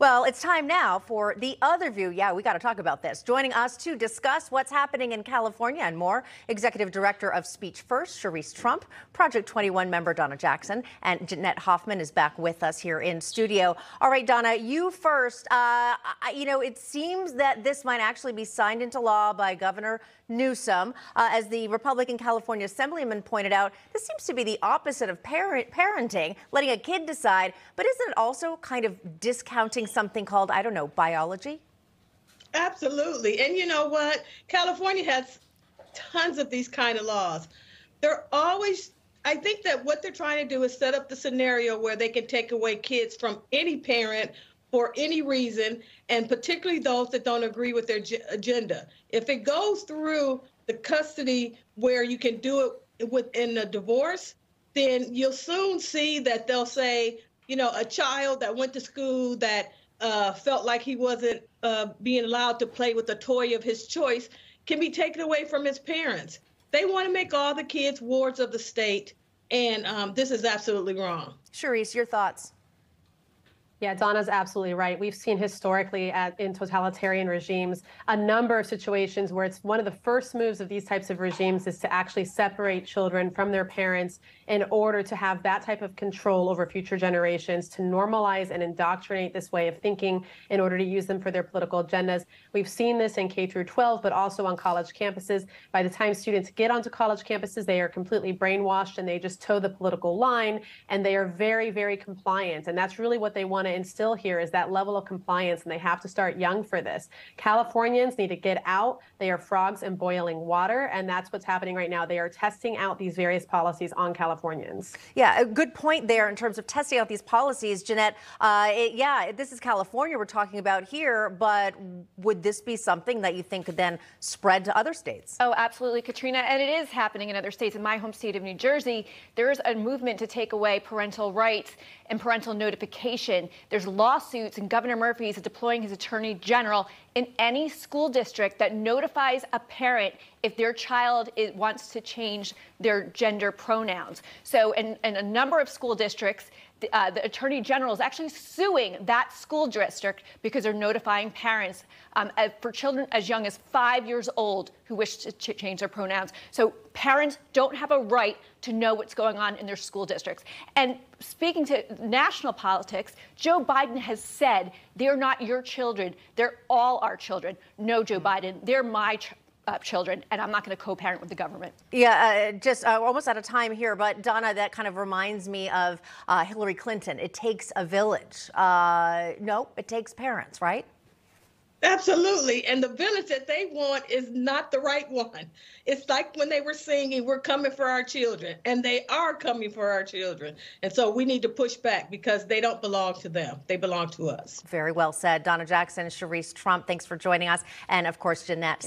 Well, it's time now for The Other View. Yeah, we got to talk about this. Joining us to discuss what's happening in California and more, Executive Director of Speech First, Cherise Trump, Project 21 member Donna Jackson, and Jeanette Hoffman is back with us here in studio. All right, Donna, you first. It seems that this might actually be signed into law by Governor Newsom. As the Republican California Assemblyman pointed out, this seems to be the opposite of parenting, letting a kid decide. But isn't it also kind of discounting something called, I don't know, biology? Absolutely. And you know what? California has tons of these kind of laws. They're always, I think that what they're trying to do is set up the scenario where they can take away kids from any parent for any reason, and particularly those that don't agree with their agenda. If it goes through the custody where you can do it within a divorce, then you'll soon see that they'll say, you know, a child that went to school that felt like he wasn't being allowed to play with a toy of his choice can be taken away from his parents. They want to make all the kids wards of the state, and this is absolutely wrong. Cherise, your thoughts? Yeah, Donna's absolutely right. We've seen historically in totalitarian regimes a number of situations where it's one of the first moves of these types of regimes is to actually separate children from their parents in order to have that type of control over future generations, to normalize and indoctrinate this way of thinking in order to use them for their political agendas. We've seen this in K through 12, but also on college campuses. By the time students get onto college campuses, they are completely brainwashed and they just toe the political line, and they are very, very compliant. And that's really what they want to instill here, is that level of compliance, and they have to start young for this. Californians need to get out. They are frogs in boiling water, and that's what's happening right now. They are testing out these various policies on Californians. Yeah, a good point there in terms of testing out these policies, Jeanette. This is California we're talking about here, but would this be something that you think could then spread to other states? Oh, absolutely, Katrina, and it is happening in other states. In my home state of New Jersey, there is a movement to take away parental rights and parental notification. There's lawsuits, and Governor Murphy is deploying his attorney general in any school district that notifies a parent if their child wants to change their gender pronouns. So in a number of school districts, the attorney general is actually suing that school district because they're notifying parents for children as young as 5 years old who wish to change their pronouns. So parents don't have a right to know what's going on in their school districts. And speaking to national politics, Joe Biden has said they're not your children. They're all our children. No, Joe Biden, they're my children, and I'm not going to co-parent with the government. Yeah, just almost out of time here, but Donna, that kind of reminds me of Hillary Clinton. It takes a village. No, it takes parents, right? Absolutely. And the village that they want is not the right one. It's like when they were singing, "We're coming for our children," and they are coming for our children. And so we need to push back because they don't belong to them. They belong to us. Very well said. Donna Jackson, Cherise Trump, thanks for joining us. And of course, Jeanette.